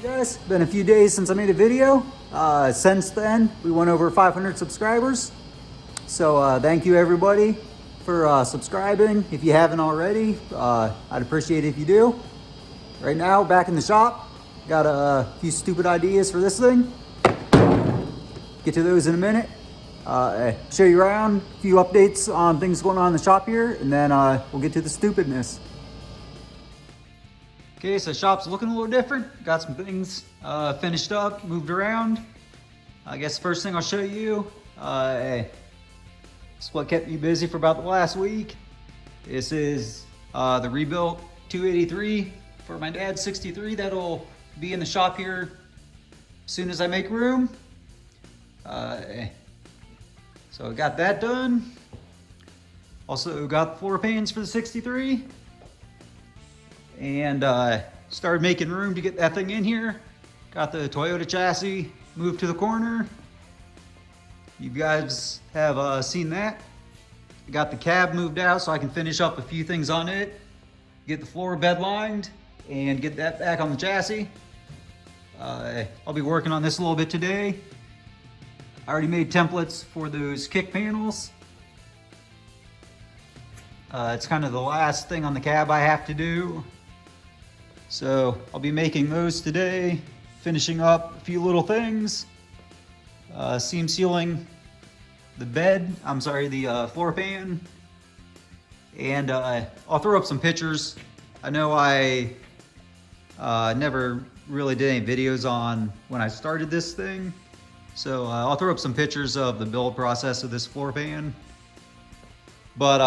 Guys, been a few days since I made a video. Since then, we went over 500 subscribers. So thank you everybody for subscribing. If you haven't already, I'd appreciate it if you do. Right now, back in the shop, got a few stupid ideas for this thing. Get to those in a minute. Show you around, a few updates on things going on in the shop here, and then we'll get to the stupidness. Okay, so shop's looking a little different. Got some things finished up, moved around. I guess the first thing I'll show you, it's what kept me busy for about the last week. This is the rebuilt 283 for my dad's 63. That'll be in the shop here as soon as I make room. So I got that done. Also got the floor pans for the 63. And started making room to get that thing in here. Got the Toyota chassis moved to the corner. You guys have seen that. Got the cab moved out so I can finish up a few things on it. Get the floor bed lined and get that back on the chassis. I'll be working on this a little bit today. I already made templates for those kick panels. It's kind of the last thing on the cab I have to do. So I'll be making those today, finishing up a few little things. Seam sealing the floor pan. And I'll throw up some pictures. I know I never really did any videos on when I started this thing. So I'll throw up some pictures of the build process of this floor pan. But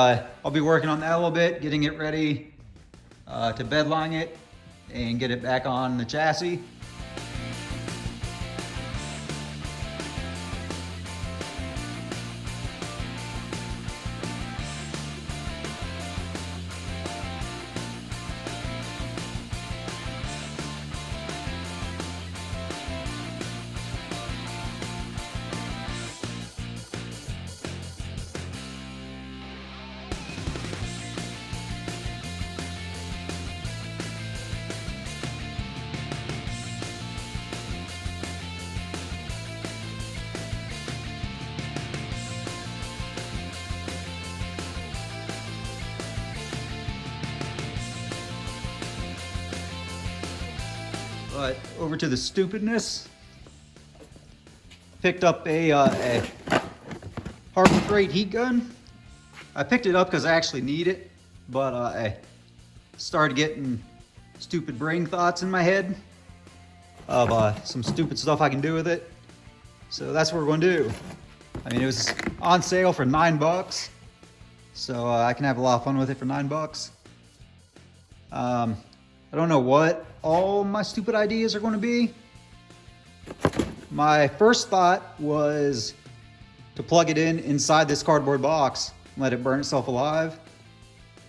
I'll be working on that a little bit, getting it ready to bedline it and get it back on the chassis. But over to the stupidness. Picked up a Harbor Freight heat gun. I picked it up because I actually need it, but I started getting stupid brain thoughts in my head of some stupid stuff I can do with it. So that's what we're going to do. I mean, it was on sale for $9, so I can have a lot of fun with it for $9. I don't know what all my stupid ideas are going to be. My first thought was to plug it inside this cardboard box and let it burn itself alive,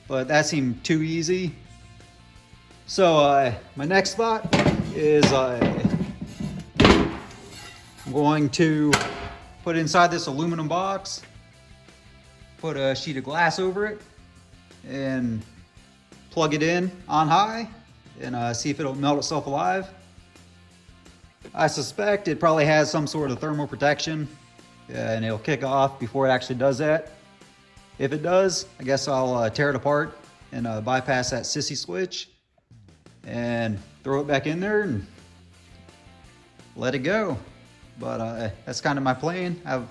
but that seemed too easy. So my next thought is I'm going to put it inside this aluminum box, put a sheet of glass over it, and plug it in on high and see if it'll melt itself alive. I suspect it probably has some sort of thermal protection and it'll kick off before it actually does that. If it does, I guess I'll tear it apart and bypass that sissy switch and throw it back in there and let it go. But that's kind of my plan. I have a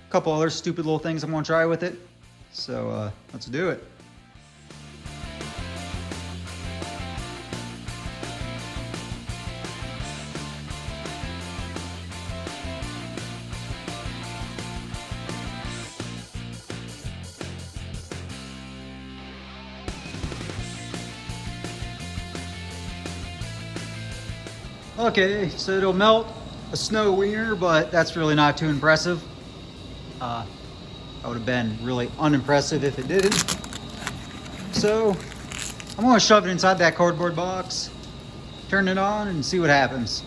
couple other stupid little things I'm gonna try with it. So let's do it. Okay, so it'll melt a snow wiener, but that's really not too impressive. That would have been really unimpressive if it didn't. So I'm gonna shove it inside that cardboard box, turn it on, and see what happens.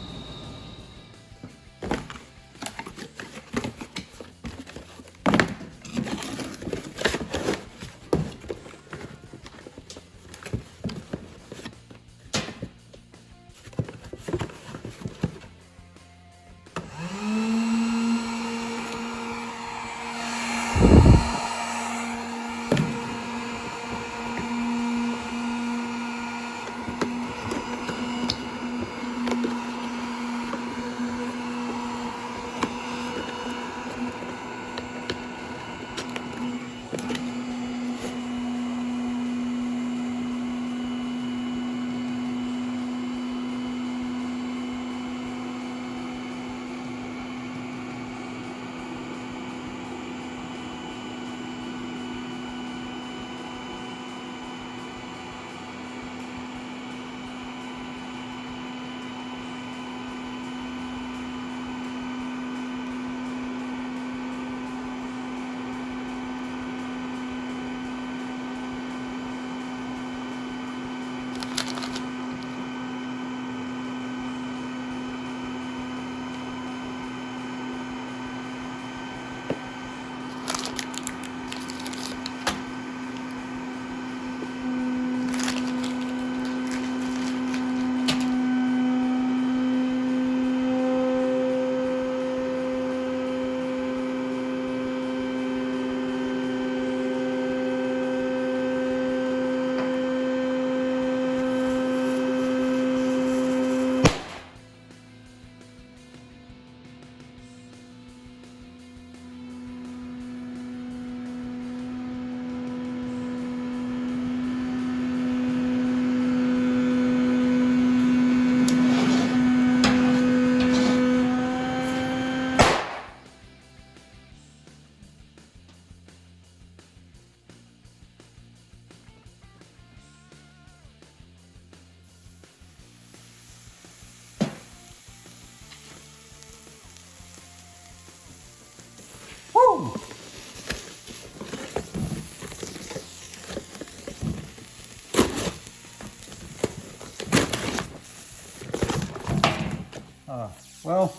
Well,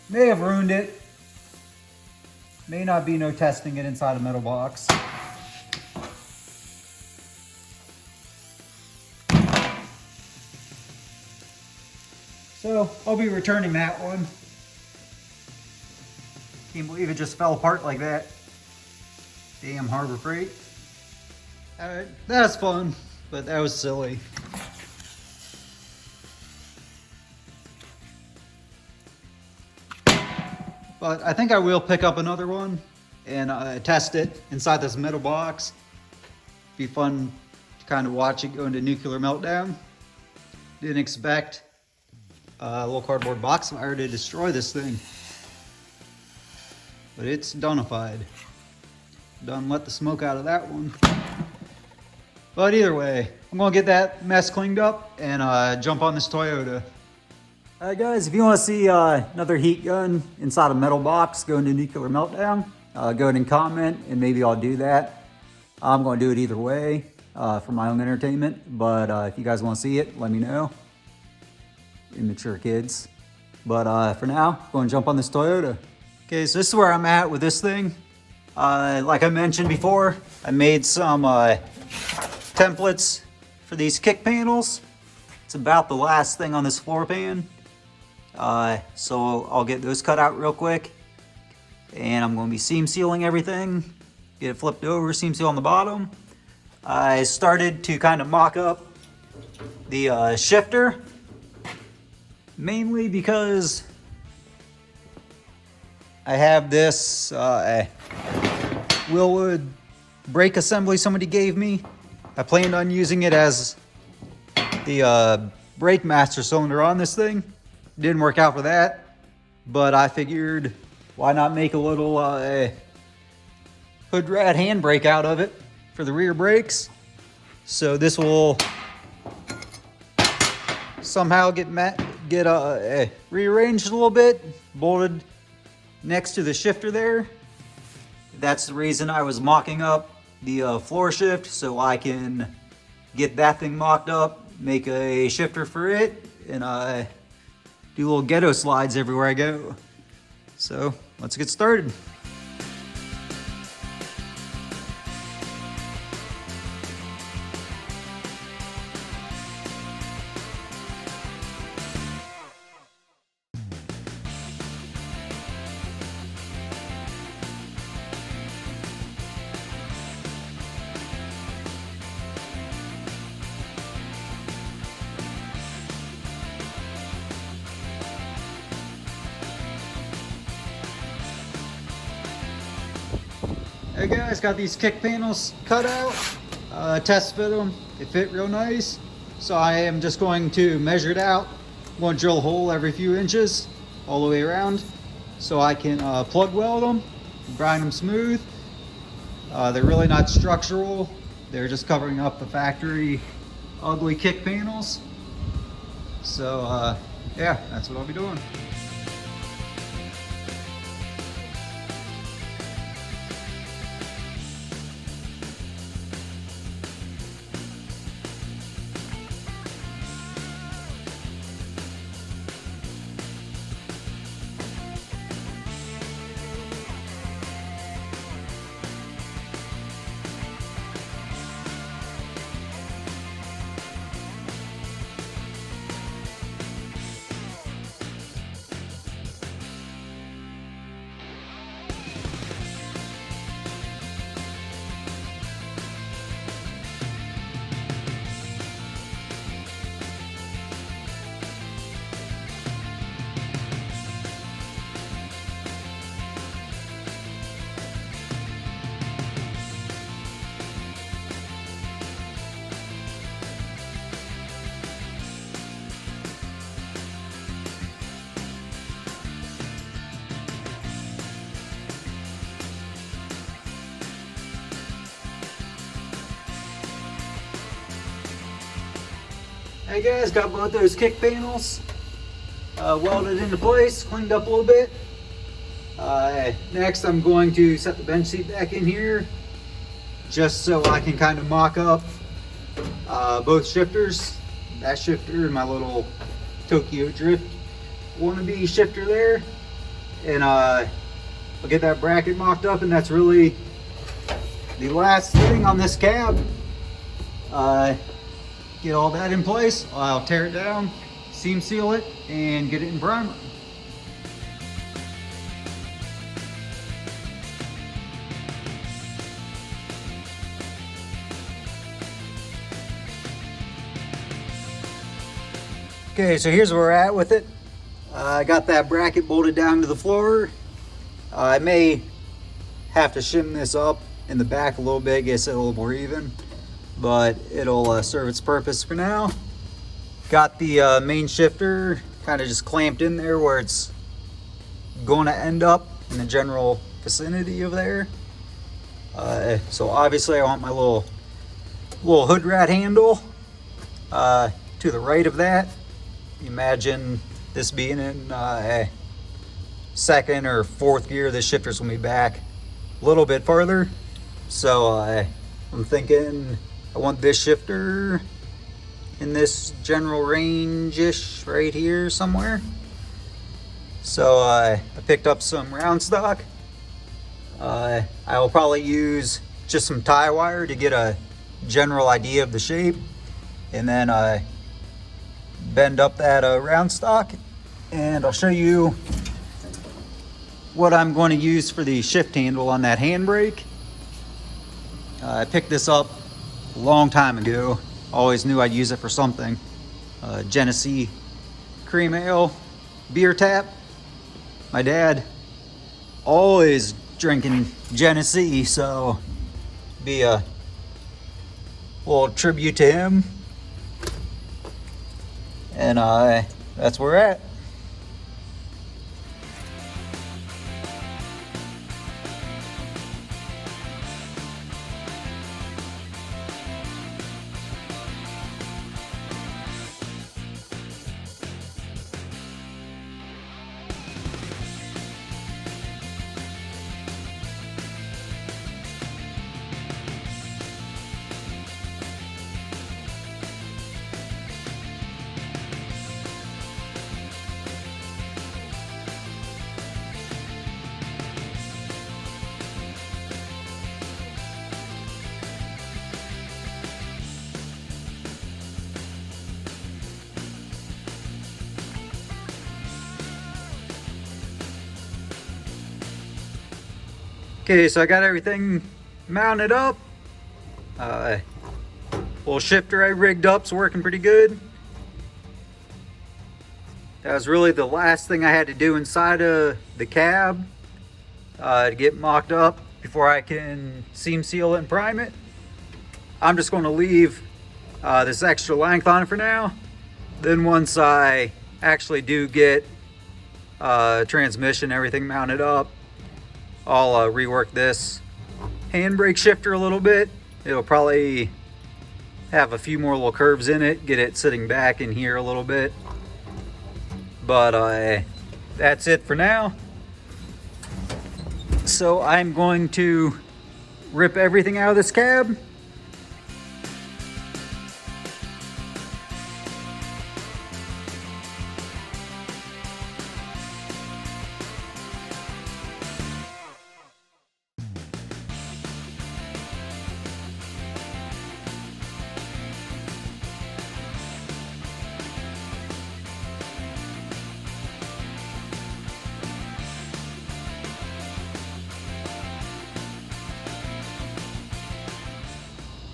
may have ruined it. May not be no testing it inside a metal box. So I'll be returning that one. Can't believe it just fell apart like that. Damn Harbor Freight. Alright, that was fun, but that was silly. But I think I will pick up another one and test it inside this metal box. Be fun to kind of watch it go into nuclear meltdown. Didn't expect a little cardboard box fire to destroy this thing. But it's donified. Done let the smoke out of that one. But either way, I'm gonna get that mess cleaned up and jump on this Toyota. Alright guys, if you want to see another heat gun inside a metal box go into nuclear meltdown, go ahead and comment and maybe I'll do that. I'm going to do it either way for my own entertainment, but if you guys want to see it, let me know. Immature kids. But for now, I'm going to jump on this Toyota. Okay, so this is where I'm at with this thing. Like I mentioned before, I made some templates for these kick panels. It's about the last thing on this floor pan. So I'll get those cut out real quick. And I'm going to be seam sealing everything. Get it flipped over, seam seal on the bottom. I started to kind of mock up the shifter. Mainly because I have this Willwood brake assembly somebody gave me. I planned on using it as the brake master cylinder on this thing. Didn't work out for that, but I figured why not make a little hood rat handbrake out of it for the rear brakes. So this will somehow get rearranged a little bit, bolted next to the shifter there. That's the reason I was mocking up the floor shift, so I can get that thing mocked up, make a shifter for it, and do little ghetto slides everywhere I go. So let's get started. Hey guys, got these kick panels cut out, test fit them. They fit real nice. So I am just going to measure it out. I'm going to drill a hole every few inches all the way around so I can plug weld them, grind them smooth. They're really not structural. They're just covering up the factory ugly kick panels. So yeah, that's what I'll be doing. Hey guys, got both those kick panels welded into place, cleaned up a little bit. Next I'm going to set the bench seat back in here just so I can kind of mock up both shifters, that shifter and my little Tokyo Drift wannabe shifter there, and I'll get that bracket mocked up, and that's really the last thing on this cab. Get all that in place, I'll tear it down, seam seal it, and get it in primer. Okay, so here's where we're at with it. I got that bracket bolted down to the floor. I may have to shim this up in the back a little bit, get it a little more even, but it'll serve its purpose for now. Got the main shifter kind of just clamped in there where it's going to end up in the general vicinity of there. So obviously I want my little hood rat handle to the right of that. Imagine this being in second or fourth gear. This shifter's gonna be back a little bit farther. So I'm thinking I want this shifter in this general range-ish right here somewhere. So I picked up some round stock. I will probably use just some tie wire to get a general idea of the shape, and then bend up that round stock, and I'll show you what I'm going to use for the shift handle on that handbrake. I picked this up a long time ago. Always knew I'd use it for something. Genesee cream ale beer tap. My dad always drinking Genesee, so be a little tribute to him. And that's where we're at. Okay, so I got everything mounted up. Little shifter I rigged up's working pretty good. That was really the last thing I had to do inside of the cab to get mocked up before I can seam seal it and prime it. I'm just going to leave this extra length on it for now. Then once I actually do get transmission, everything mounted up, I'll rework this handbrake shifter a little bit. It'll probably have a few more little curves in it, get it sitting back in here a little bit. But that's it for now. So I'm going to rip everything out of this cab.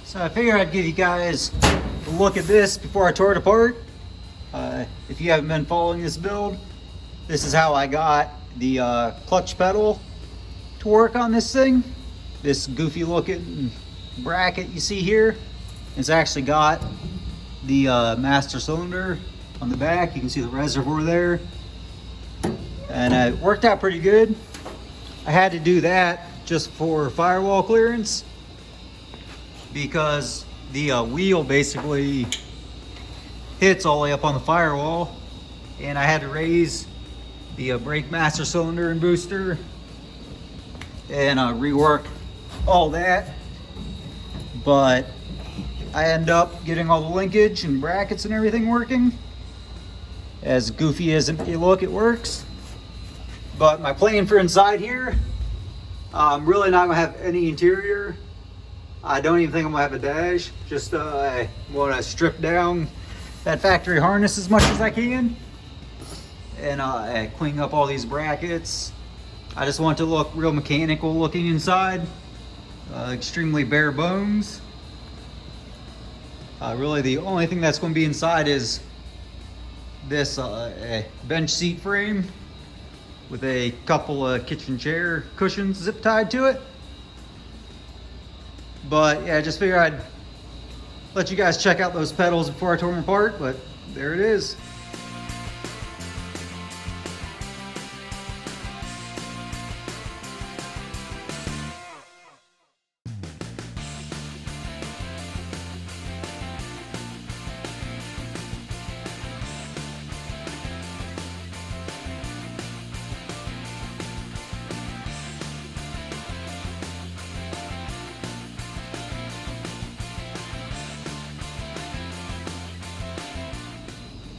So I figured I'd give you guys a look at this before I tore it apart. If you haven't been following this build, this is how I got the clutch pedal to work on this thing. This goofy looking bracket you see here, it's actually got the master cylinder on the back. You can see the reservoir there. And it worked out pretty good. I had to do that just for firewall clearance, because the wheel basically hits all the way up on the firewall, and I had to raise the brake master cylinder and booster and rework all that. But I end up getting all the linkage and brackets and everything working, As goofy as it may look, it works. But my plan for inside here, I'm really not gonna have any interior. I don't even think I'm gonna have a dash. Just I wanna strip down that factory harness as much as I can. And clean up all these brackets. I just want it to look real mechanical looking inside. Extremely bare bones. Really the only thing that's going to be inside is this bench seat frame with a couple of kitchen chair cushions zip tied to it. But yeah, I just figured I'd let you guys check out those pedals before I tore them apart, but there it is.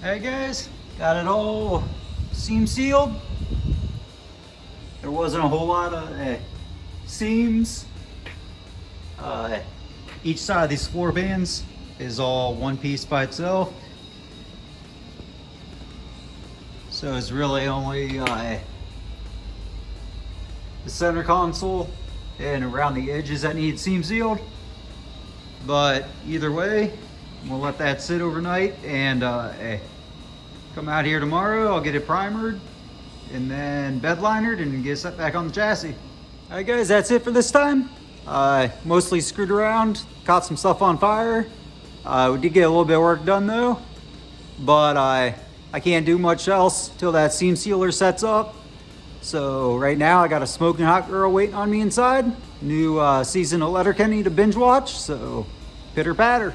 Hey guys, got it all seam sealed. There wasn't a whole lot of seams. Each side of these floor pans is all one piece by itself. So it's really only the center console and around the edges that need seam sealed. But either way, we'll let that sit overnight and come out here tomorrow. I'll get it primered and then bed linered and get set back on the chassis. All right guys, that's it for this time. Mostly screwed around, caught some stuff on fire. We did get a little bit of work done though, but I can't do much else till that seam sealer sets up. So right now I got a smoking hot girl waiting on me inside. New season of Letterkenny to binge watch, so pitter patter.